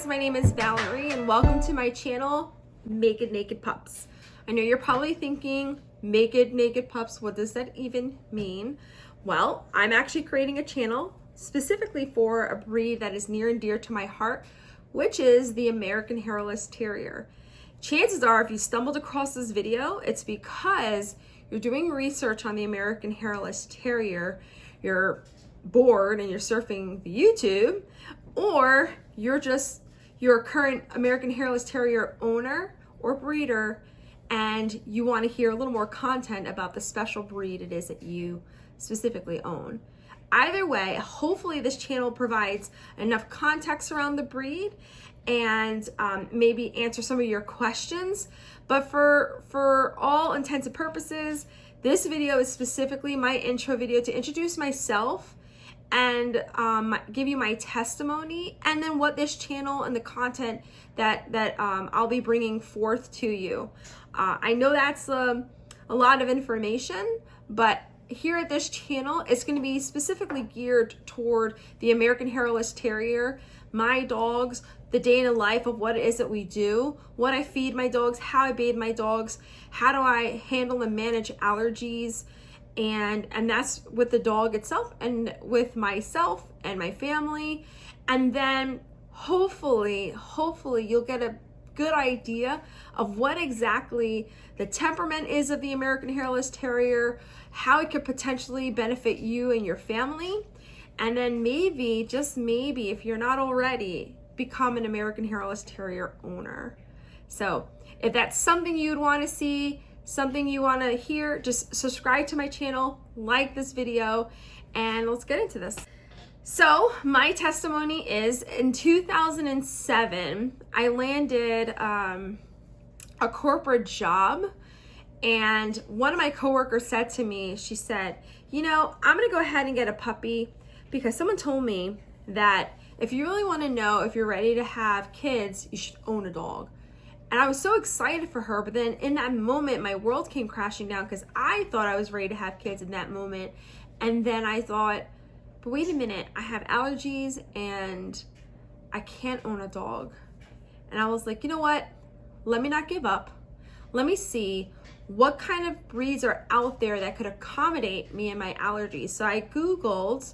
guys, my name is Valerie and welcome to my channel, Make-It-Naked Pups. I know you're probably thinking, Make-It-Naked Pups, what does that even mean? Well, I'm actually creating a channel specifically for a breed that is near and dear to my heart, which is the American Hairless Terrier. Chances are if you stumbled across this video, it's because you're doing research on the American Hairless Terrier, you're bored and you're surfing the YouTube, or you're a current American Hairless Terrier owner or breeder and you want to hear a little more content about the special breed it is that you specifically own. Either way, hopefully this channel provides enough context around the breed and maybe answer some of your questions. But for all intents and purposes, this video is specifically my intro video to introduce myself and give you my testimony, and then what this channel and the content that I'll be bringing forth to you. I know that's a lot of information, but here at this channel, it's going to be specifically geared toward the American Hairless Terrier, my dogs, the day in the life of what it is that we do, what I feed my dogs, how I bathe my dogs, how do I handle and manage allergies, and that's with the dog itself and with myself and my family. And then hopefully you'll get a good idea of what exactly the temperament is of the American Hairless Terrier, how it could potentially benefit you and your family, and then maybe, just maybe, if you're not already, become an American Hairless Terrier owner. So if that's something you'd want to see, something you want to hear, just subscribe to my channel, like this video, and let's get into this. So my testimony is, in 2007, I landed a corporate job, and one of my coworkers said to me, she said, you know, I'm gonna go ahead and get a puppy because someone told me that if you really want to know if you're ready to have kids, you should own a dog. And I was so excited for her, but then in that moment, my world came crashing down because I thought I was ready to have kids in that moment. And then I thought, but wait a minute, I have allergies and I can't own a dog. And I was like, you know what? Let me not give up. Let me see what kind of breeds are out there that could accommodate me and my allergies. So I Googled,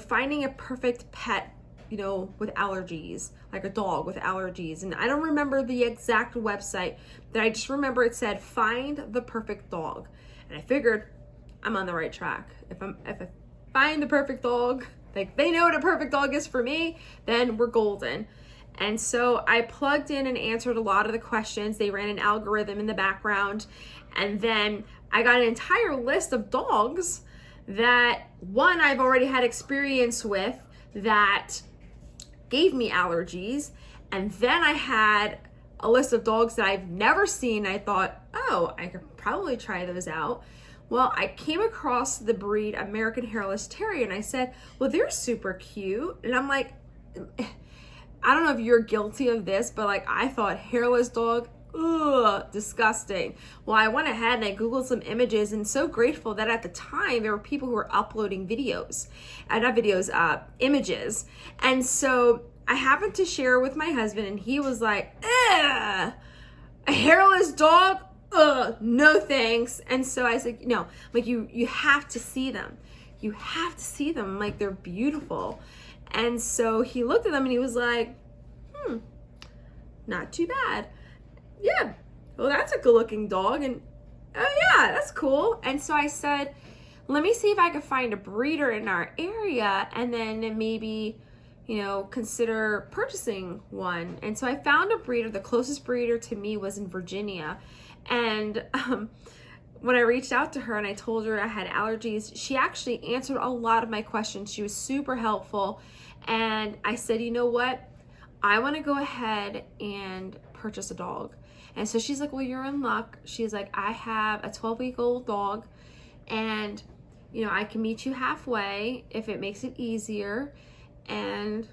finding a perfect pet, with allergies, like a dog with allergies. And I don't remember the exact website, but I just remember it said, find the perfect dog. And I figured I'm on the right track. If I find the perfect dog, like they know what a perfect dog is for me, then we're golden. And so I plugged in and answered a lot of the questions. They ran an algorithm in the background. And then I got an entire list of dogs that, one, I've already had experience with that gave me allergies. And then I had a list of dogs that I've never seen. I thought, oh, I could probably try those out. Well, I came across the breed American Hairless Terrier and I said, well, they're super cute. And I'm like, I don't know if you're guilty of this, but like I thought hairless dog, ugh, disgusting. Well, I went ahead and I Googled some images, and so grateful that at the time there were people who were uploading videos, images. And so I happened to share with my husband and he was like, a hairless dog? Ugh, no thanks. And so I said, no, like you have to see them. You have to see them. Like they're beautiful. And so he looked at them and he was like, not too bad. Yeah, well, that's a good looking dog. And oh yeah, that's cool. And so I said, let me see if I could find a breeder in our area and then maybe, consider purchasing one. And so I found a breeder. The closest breeder to me was in Virginia. And when I reached out to her and I told her I had allergies, she actually answered a lot of my questions. She was super helpful. And I said, you know what? I want to go ahead and purchase a dog. And so she's like, well, you're in luck. She's like, I have a 12-week-old dog and, I can meet you halfway if it makes it easier and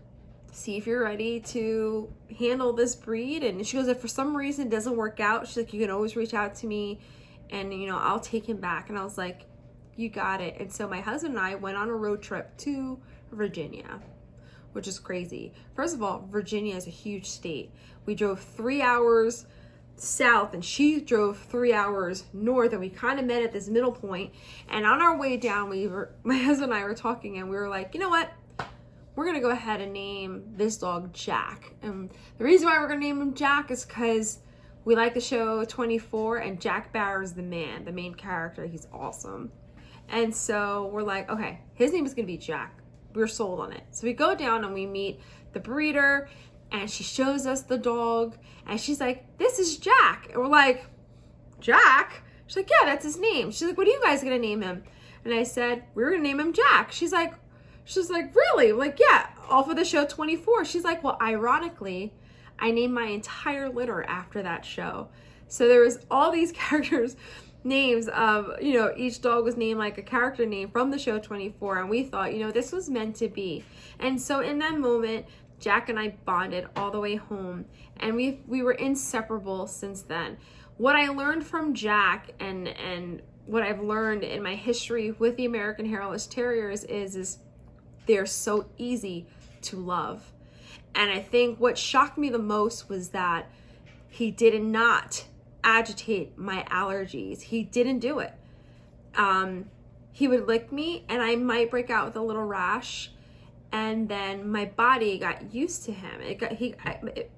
see if you're ready to handle this breed. And she goes, if for some reason it doesn't work out, she's like, you can always reach out to me and, I'll take him back. And I was like, you got it. And so my husband and I went on a road trip to Virginia. which is crazy. First of all, Virginia is a huge state. We drove 3 hours south and she drove 3 hours north, and we kind of met at this middle point. And on our way down, my husband and I were talking, and we were like, you know what? We're gonna go ahead and name this dog Jack. And the reason why we're gonna name him Jack is because we like the show 24, and Jack Bauer is the main character. He's awesome. And so we're like, okay, his name is gonna be Jack. We're sold on it. So we go down and we meet the breeder, and she shows us the dog, and she's like, this is Jack. And we're like, Jack? She's like, yeah, that's his name. She's like, what are you guys gonna name him? And I said, we're gonna name him Jack. She's like, really? I'm like, yeah, off of the show 24. She's like, well, ironically, I named my entire litter after that show. So there was all these characters' names of, you know, each dog was named like a character name from the show 24. And we thought, you know, this was meant to be. And so in that moment, Jack and I bonded all the way home, and we were inseparable since then. What I learned from Jack and what I've learned in my history with the American Hairless Terriers is they're so easy to love. And I think what shocked me the most was that he did not agitate my allergies. He didn't do it. He would lick me and I might break out with a little rash, and then my body got used to him.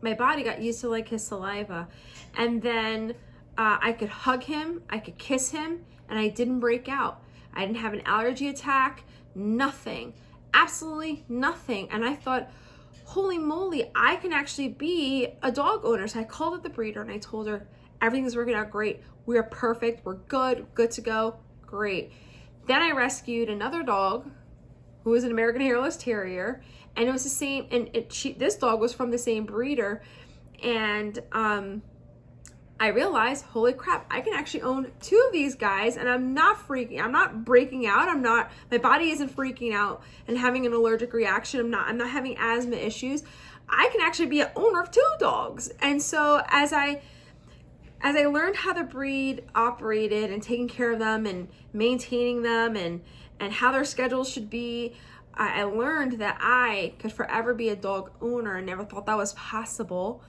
My body got used to like his saliva, and then I could hug him, I could kiss him, and I didn't break out. I didn't have an allergy attack, nothing. Absolutely nothing. And I thought, holy moly, I can actually be a dog owner. So I called up the breeder and I told her, everything's working out great. We're perfect. We're good to go. Great. Then I rescued another dog who was an American Hairless Terrier, and it was the same, and this dog was from the same breeder. And I realized, holy crap, I can actually own 2 of these guys, and I'm not breaking out. My body isn't freaking out and having an allergic reaction. I'm not having asthma issues. I can actually be an owner of 2 dogs. And so as I learned how the breed operated and taking care of them and maintaining them and how their schedules should be, I learned that I could forever be a dog owner. I never thought that was possible.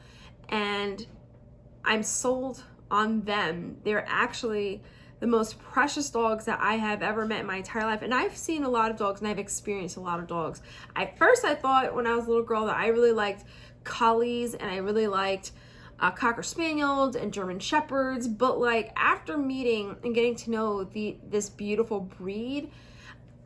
And I'm sold on them. They're actually the most precious dogs that I have ever met in my entire life. And I've seen a lot of dogs and I've experienced a lot of dogs. At first I thought when I was a little girl that I really liked collies and I really liked Cocker Spaniels and German Shepherds. But like after meeting and getting to know this beautiful breed,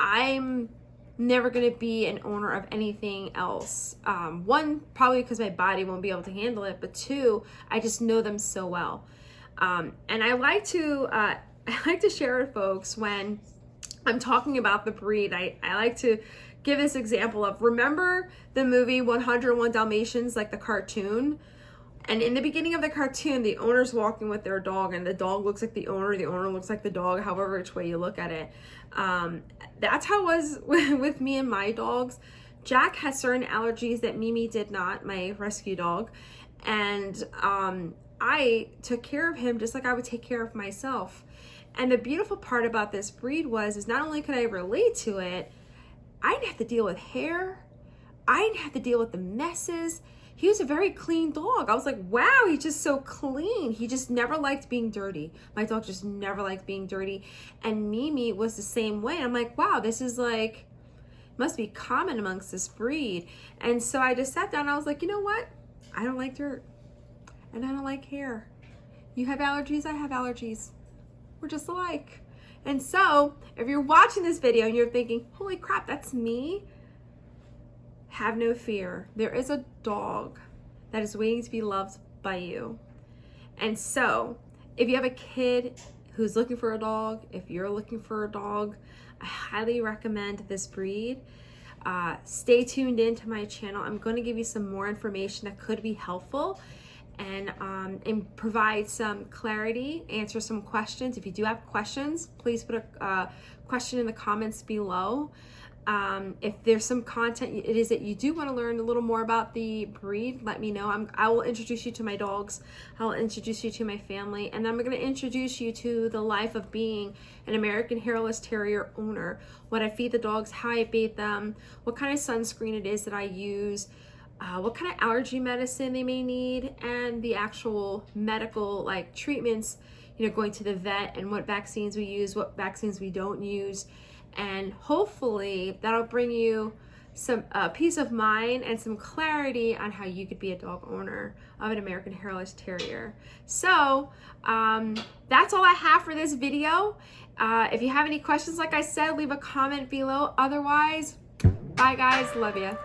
I'm never going to be an owner of anything else. 1, probably because my body won't be able to handle it, but 2, I just know them so well. And I like to share with folks when I'm talking about the breed. I like to give this example of, remember the movie 101 Dalmatians, like the cartoon? And in the beginning of the cartoon, the owner's walking with their dog, and the dog looks like the owner looks like the dog, however which way you look at it. That's how it was with me and my dogs. Jack has certain allergies that Mimi did not, my rescue dog. And I took care of him just like I would take care of myself. And the beautiful part about this breed is not only could I relate to it, I didn't have to deal with hair. I didn't have to deal with the messes. He was a very clean dog. I was like, wow, he's just so clean. He just never liked being dirty. My dog just never liked being dirty. And Mimi was the same way. I'm like, wow, this is like, must be common amongst this breed. And so I just sat down and I was like, you know what? I don't like dirt and I don't like hair. You have allergies, I have allergies. We're just alike. And so if you're watching this video and you're thinking, holy crap, that's me, have no fear. There is a dog that is waiting to be loved by you. And so if you have a kid who's looking for a dog, if you're looking for a dog, I highly recommend this breed. Stay tuned into my channel. I'm going to give you some more information that could be helpful and provide some clarity, answer some questions. If you do have questions, please put a question in the comments below. If there's some content it is that you do want to learn a little more about the breed, let me know. I will introduce you to my dogs. I'll introduce you to my family, and I'm going to introduce you to the life of being an American Hairless Terrier owner. What I feed the dogs, how I bathe them, what kind of sunscreen it is that I use, what kind of allergy medicine they may need, and the actual medical like treatments, you know, going to the vet, and what vaccines we use, what vaccines we don't use. And hopefully that'll bring you some peace of mind and some clarity on how you could be a dog owner of an American Hairless Terrier. So that's all I have for this video. If you have any questions, like I said, leave a comment below. Otherwise, bye guys, love you.